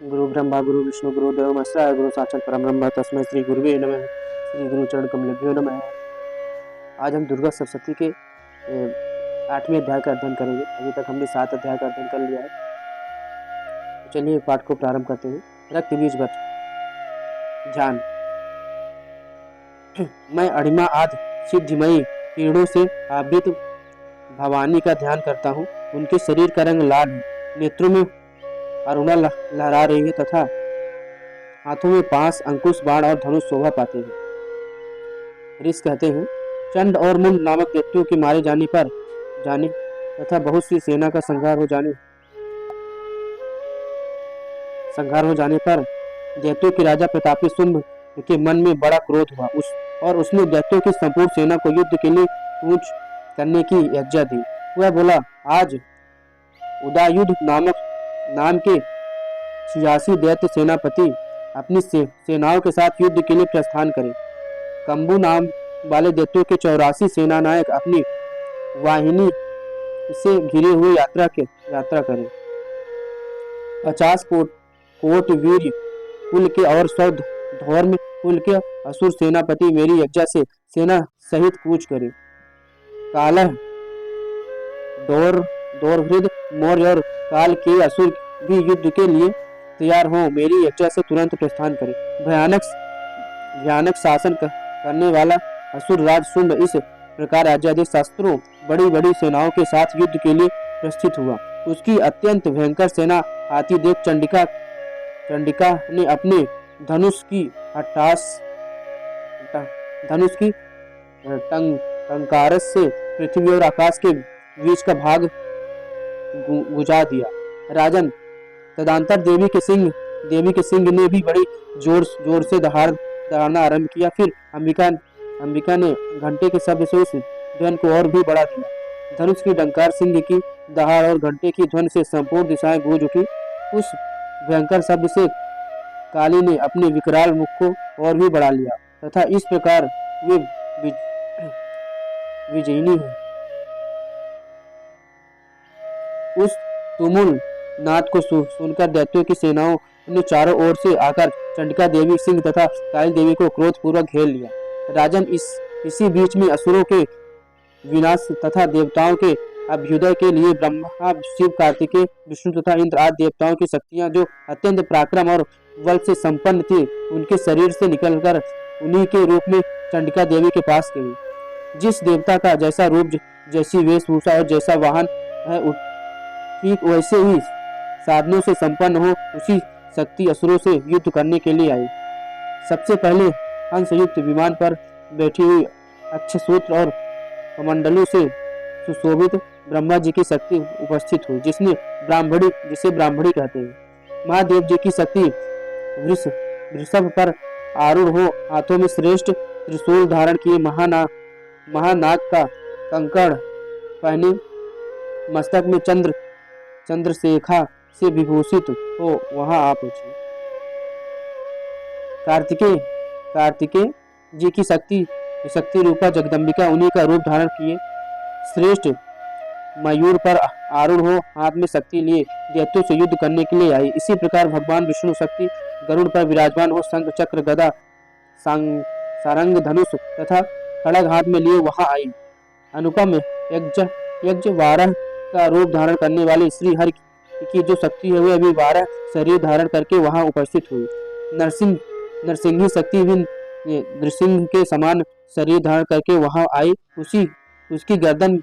गुरु ब्रह्मा गुरु विष्णु गुरु देव महेश्वराय गुरु साक्षात परम ब्रह्म तस्मै श्री गुरुवे नमः। श्री गुरु चरण कमलेभ्यो नमः। आज हम दुर्गा सप्तशती के 8वें अध्याय का अध्ययन करेंगे। अभी तक हमने 7 अध्याय का अध्ययन कर लिया है। तो चलिए पाठ को प्रारंभ करते हैं। रक्त बीज वट ध्यान। मैं अणिमा आदि सिद्धिमयी किरणों से आवृत भवानी का ध्यान करता हूँ। उनके शरीर का रंग लाल है, नेत्रों में अरुणा लहरा रही है तथा हाथों में पांच अंकुश बाण और धनुष शोभा पाते हैं। ऋषि कहते हैं, चंड और मुंड नामक दैत्यों के मारे जाने तथा बहुत सी सेना का संहार हो जाने पर दैत्यों के राजा प्रतापी शुंभ के मन में बड़ा क्रोध हुआ और उसने दैत्यों की संपूर्ण सेना को युद्ध के लिए कूच करने की आज्ञा दी। वह बोला, आज उदयुद्ध नाम के 86 दैत्य सेनापति अपनी सेनाओं के साथ युद्ध के लिए प्रस्थान करें। कंबू नाम वाले दैत्यों के 84 सेना नायक अपनी वाहिनी से घिरे हुए यात्रा करें। 50 कोट वीर कुल के और 100 धौर्म कुल के असुर सेनापति मेरी यज्ञा से सेना सहित कूच करें। कालह दौरहृद मौर्य और काल के असुर भी युद्ध के लिए तैयार हो मेरी यज्ञा से तुरंत प्रस्थान करें। भयानक शासन करने वाला असुर राज शुंभ इस प्रकार आज्ञादेश शास्त्रों बड़ी बड़ी सेनाओं के साथ युद्ध के लिए प्रस्थित हुआ। उसकी अत्यंत भयंकर सेना आती देख चंडिका ने अपने धनुष की टंकारस से पृथ्वी और आकाश के बीच का भाग गुजा दिया। राजन, तदंतर देवी के सिंह ने भी बड़ी जोर से दहाड़ना आरंभ किया। फिर अंबिका ने घंटे के शब्द से उस ध्वनि को और भी बढ़ा दिया। धनुष की डंकार, सिंह की दहाड़ और घंटे की ध्वनि से संपूर्ण दिशाएं गूंज उठी। उस भयंकर शब्द से काली ने अपने विकराल मुख को और भी बढ़ा लिया तथा इस प्रकार वे विजयिनी है। उस तुमुल नाद को सुनकर दैत्यों की सेनाओं ने चारों ओर से आकर चंडिका देवी, सिंह तथा काली देवी को क्रोध पूर्वक घेर लिया। राजन, इसी बीच में असुरों के विनाश तथा देवताओं के अभ्युदय के लिए ब्रह्मा, शिव, कार्तिकेय, विष्णु तथा इंद्र आदि देवताओं की शक्तियां जो अत्यंत पराक्रम और बल से संपन्न थी, उनके शरीर से निकलकर उन्हीं के रूप में चंडिका देवी के पास गई। जिस देवता का जैसा रूप, जैसी वेशभूषा और जैसा वाहन है, ठीक वैसे ही साधनों से संपन्न हो उसी शक्ति असुरों से युद्ध करने के लिए आई। सबसे पहले हंसयुक्त विमान पर बैठी हुई अक्षसूत्र और कमंडलों से सुशोभित ब्रह्मा जी की शक्ति उपस्थित हुई, जिसे ब्राह्मणी कहते हैं। महादेव जी की शक्ति वृषभ पर आरूढ़ हो हाथों में श्रेष्ठ त्रिशूल धारण किए महानाग का कंकड़ पहने मस्तक में चंद्रशेखा से विभूषित हो वहां आ पहुंची। कार्तिकेय जी की शक्ति रूपा जगदम्बिका उन्हीं का रूप धारण किए श्रेष्ठ मयूर पर आरूढ़ हो हाथ में शक्ति लिए दैत्यों से युद्ध करने के लिए आई। इसी प्रकार भगवान विष्णु शक्ति गरुड़ पर विराजमान हो शंख, चक्र, गदा, सारंग, धनुष तथा खड़ग हाथ में लिए वहां आई। अनुपम यज्ञ वाराह का रूप धारण करने वाली श्री हरि की जो शक्ति है, वह भी 12 शरीर धारण करके वहां उपस्थित हुई। नरसिंही शक्ति भी नृसिंह के समान शरीर धारण करके वहां आई। उसकी गर्दन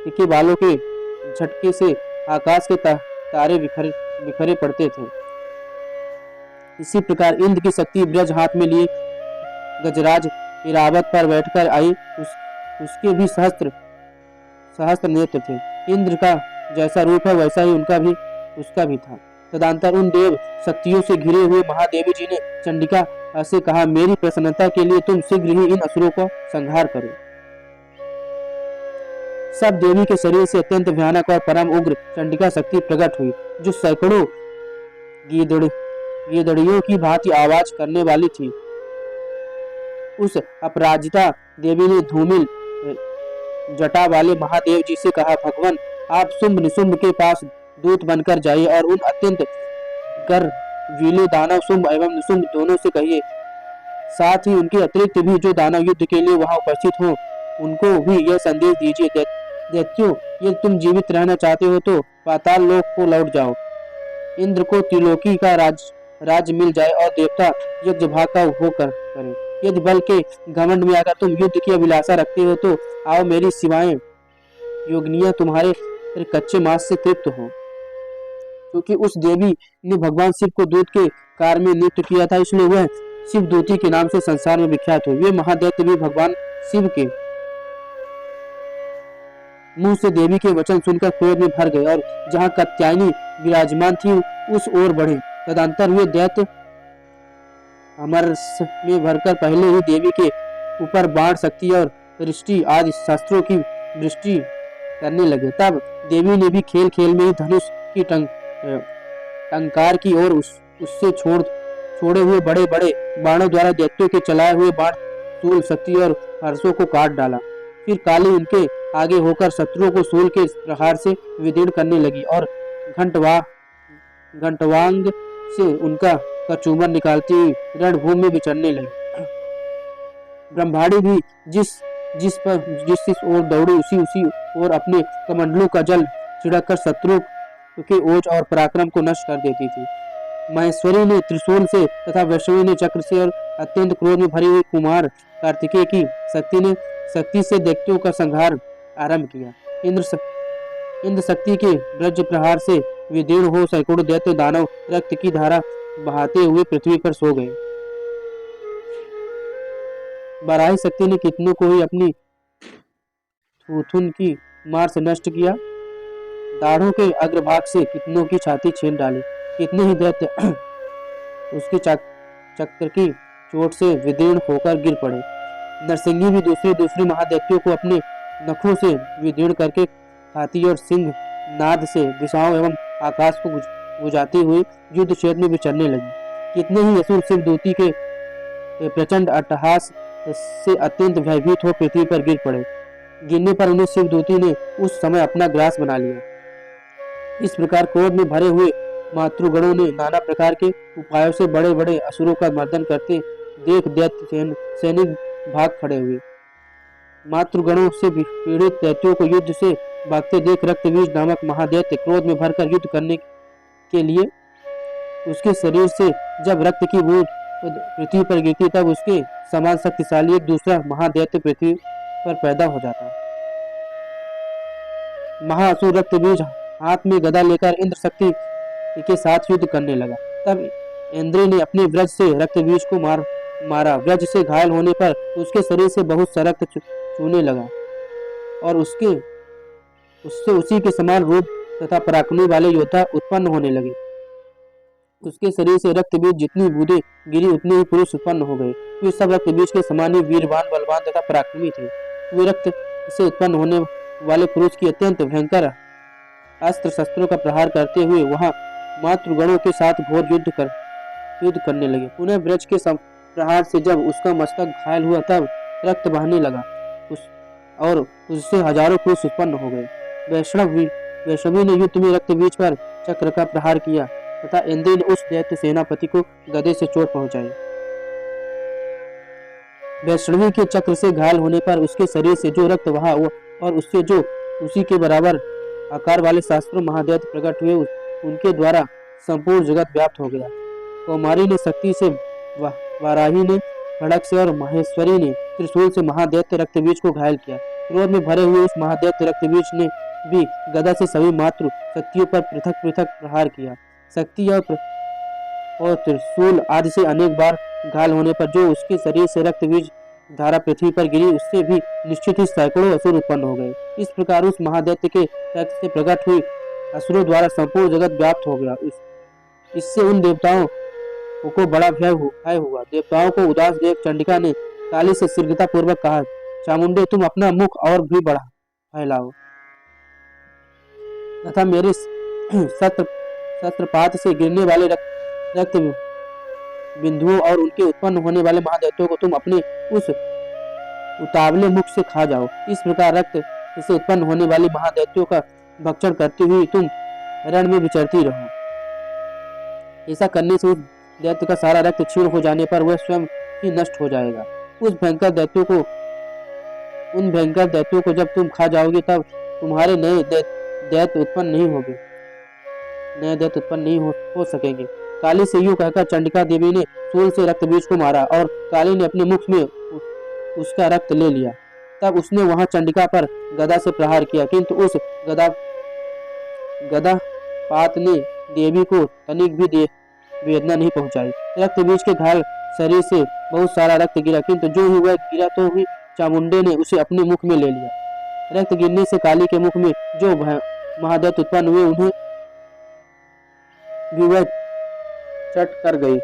के बालों के झटके से आकाश के तारे बिखरे पड़ते थे। इसी प्रकार इंद्र की शक्ति ब्रज हाथ में लिए गजराज इरावत पर बैठकर आई। उसके भी सहस्त्र नेत्र थे। इंद्र का जैसा रूप है वैसा ही उसका भी था। तदंतर उन देव शक्तियों से घिरे हुए महादेवी जी ने चंडिका से कहा, मेरी प्रसन्नता के लिए तुम शीघ्र ही इन असुरों का संहार करो। सब देवी के शरीर से अत्यंत भयानक और परम उग्र चंडिका शक्ति प्रकट हुई, जो सैकड़ों गीदड़ियों की भांति आवाज करने वाली थी। उस अपराजिता देवी ने धूमिल जटा वाले महादेव जी से कहा, भगवान, आप शुंभ निशुंभ के पास दूत बनकर जाइए और उन अत्यंत वीले दानव शुंभ एवं निशुंभ दोनों से कहिए, साथ ही उनके अतिरिक्त भी जो दानव युद्ध के लिए वहां उपस्थित हो उनको भी यह संदेश दीजिए, दैत्यों, यदि तुम जीवित रहना चाहते हो तो पाताल लोक को लौट जाओ। इंद्र को त्रिलोकी का राज्य मिल जाए और देवता यज्ञ भाग का उपभोग करें। यदि बल के घमंड में आकर तुम युद्ध की अभिलाषा रखते हो तो आओ, मेरी सिवाय योगिनियां तुम्हारे कच्चे मांस से तृप्त हो। क्योंकि उस देवी ने भगवान शिव को दूत के कार में नियुक्त किया था, इसलिए वह शिव दूती के नाम से संसार में विख्यात हुई। वे महादैत्य भी भगवान शिव के मुंह से देवी के वचन सुनकर क्रोध में भर गए और जहां कात्यायनी विराजमान थी उस ओर बढ़े। तदंतर वे दैत्य अमरस में भरकर पहले ही देवी के ऊपर बाण, शक्ति और दृष्टि आदि शस्त्रों की वृष्टि करने लगे। तब देवी ने भी खेल खेल में ही धनुष की टंकार की और उससे छोड़े हुए बड़े बड़े बाणों द्वारा दैत्यों के चलाए हुए बाण, शूल, शक्ति और हर्षों को काट डाला। फिर काली उनके आगे होकर शत्रुओं को शूल के प्रहार से विदीर्ण करने लगी और घंटवांग से उनका कचूमर निकालती हुई रणभूमि में विचरने लगी। ब्रह्मांडी भी जिस ओर दौड़ी उसी ओर अपने कमंडलों का जल छिड़क कर शत्रुओं के ओज और पराक्रम को नष्ट कर देती थी। महेश्वरी ने त्रिशूल से तथा वैष्णवी ने चक्र से और अत्यंत क्रोध में भरी हुई कुमार कार्तिकेय की शक्ति से दैत्यों का संहार आरंभ किया। इंद्र शक्ति के वज्र प्रहार से विदीर्ण हो सैकड़ों दैत्य दानव रक्त की धारा बहाते हुए पृथ्वी पर सो गए। बराही शक्ति ने कितनों को ही अपनी थूथुन की मार से नष्ट किया। दाढ़ों के अग्रभाग से कितनों की छाती छीन डाली। कितने ही दैत्य उसके चक्र की चोट से विदीर्ण होकर गिर पड़े। नरसिंगी भी दूसरे महादैत्यों को अपने नखों से विदीर्ण करके हाथी और सिंह नाद से दिशाओं एवं आकाश को बुझाती हुई युद्ध क्षेत्र में विचरने लगी। कितने ही असुर शिवदूती के प्रचंड अट्टहास से अत्यंत भयभीत हो पृथ्वी पर गिर पड़े। गिरने पर उन्हें शिवदूती ने उस समय अपना ग्रास बना लिया। इस प्रकार क्रोध में भरे हुए मातृगणों ने नाना प्रकार के उपायों से बड़े बड़े असुरों का मर्दन करते देख दैत्य सैनिक भाग खड़े हुए। मातृगणों से पीड़ित दैत्यों को युद्ध से भागते देख रक्तबीज नामक महादैत्य क्रोध में भरकर युद्ध करने के लिए उसके शरीर से जब रक्त की बूंद पृथ्वी पर गिरती तब उसके समान शक्तिशाली एक दूसरा महादैत्य पृथ्वी पर पैदा हो जाता। महाअसुर रक्तबीज हाथ में गदा लेकर इंद्र शक्ति के साथ युद्ध करने लगा। तब इंद्र ने अपने व्रज से रक्तबीज को मारा। व्रज से घायल होने पर उसके शरीर से बहुत सा रक्त चूने लगा और उससे उसी के समान रूप तथा पराक्रमी वाले योद्धा उत्पन्न होने लगे। उसके शरीर से रक्तबीज जितनी बूंदें गिरी उतने ही पुरुष उत्पन्न हो गए। वे सब रक्तबीज के समान ही वीरवान, बलवान तथा पराक्रमी थे। वे रक्त से उत्पन्न होने वाले पुरुष की अत्यंत भयंकर अस्त्र शस्त्रों का प्रहार करते हुए वहां मातृगणों के साथ घोर युद्ध करने लगे। पुनः ब्रज के प्रहार से जब उसका मस्तक घायल हुआ तब रक्त बहने लगा और उससे हजारों पुरुष उत्पन्न हो गए। वैष्णवी ने युद्ध में रक्तबीज पर चक्र का प्रहार किया तथा इंद्र ने उस दैत्य सेनापति को गदे से चोट पहुंचाई। वैष्णवी के चक्र से घायल होने पर उसके शरीर से जो रक्त बहा और उससे जो उसी के बराबर आकार वाले शास्त्रों महादैत्य प्रकट हुए उनके द्वारा संपूर्ण जगत व्याप्त हो गया। कौमारी ने शक्ति से, वाराही ने खड़ग से और महेश्वरी ने त्रिशूल से महादैत्य रक्तबीज को घायल किया। क्रोध में भरे हुए उस महादैत्य रक्तबीज ने भी गदा से सभी मातृ शक्तियों पर पृथक पृथक प्रहार किया। शक्ति और त्रिशूल आदि से अनेक बार घायल होने पर जो उसके शरीर से रक्तबीज धारा पृथ्वी पर गिरी उससे भी निश्चित ही सैकड़ों असुर उत्पन्न हो गए। इस प्रकार उस महादैत्य के रक्त से प्रकट हुई असुरों द्वारा संपूर्ण जगत व्याप्त हो गया। इससे उन देवताओं को बड़ा भय हुआ। देवताओं को उदास देख चंडिका ने काली से शीघ्रता पूर्वक कहा, चामुंडे, तुम अपना मुख और भी बड़ा फैलाओ तथा मेरे शस्त्रपात से गिरने वाले रक्त बिंदुओं और उनके उत्पन्न होने वाले महादैत्यों को तुम अपने उस उतावले मुख से खा जाओ। इस प्रकार रक्त से उत्पन्न होने वाली महादैत्यों का भक्षण करती हुई तुम रण में विचरती रहो। ऐसा करने से उस दैत्य का सारा रक्त क्षीण हो जाने पर वह स्वयं ही नष्ट हो जाएगा। उन भयंकर दैत्यों को जब तुम खा जाओगे तब तुम्हारे दैत्य उत्पन्न नहीं होंगे, नए दैत्य उत्पन्न नहीं हो सकेंगे। काली से यूं कहकर चंडिका देवी ने सूल से रक्त बीज को मारा और काली ने अपने मुख में उसका रक्त ले लिया। तब उसने वहां चंडिका पर गदा से प्रहार किया, किंतु उस गदा पात ने देवी को तनिक भी वेदना नहीं पहुंचाई। रक्त बीज के घायल शरीर से बहुत सारा रक्त गिरा, किंतु जो ही वह गिरा तो ही चामुंडे ने उसे अपने मुख में ले लिया। रक्त गिरने से काली के मुख में जो महादैत्य उत्पन्न हुए उन्हें भी वह चट कर गई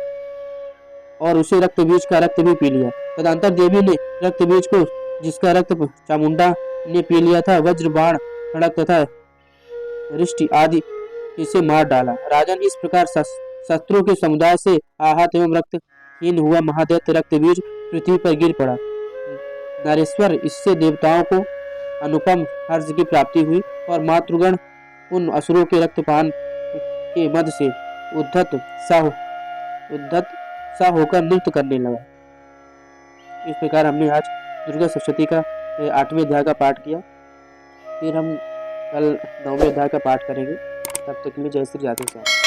और उसे रक्त बीज का रक्त भी पी लिया। तदंतर देवी ने रक्त बीज को, जिसका रक्त चामुंडा ने पी लिया था, वज्र बाण, खड़ग तथा रिष्टि आदि इसे मार डाला। राजन, इस प्रकार शस्त्रों के समुदाय से आहत एवं रक्तहीन हुआ महादैत्य रक्त बीज पृथ्वी पर गिर पड़ा। नरेश्वर, इससे देवताओं को अनुपम हर्ष की प्राप्ति हुई और मातृगण उन असुरों के रक्तपान के मद से उद्धत सा होकर नृत्य करने लगा। इस प्रकार हमने आज दुर्गा सप्तशती का 8वें अध्याय का पाठ किया। फिर हम कल 9वें अध्याय का पाठ करेंगे। तब तक के लिए जय श्री राधे श्याम।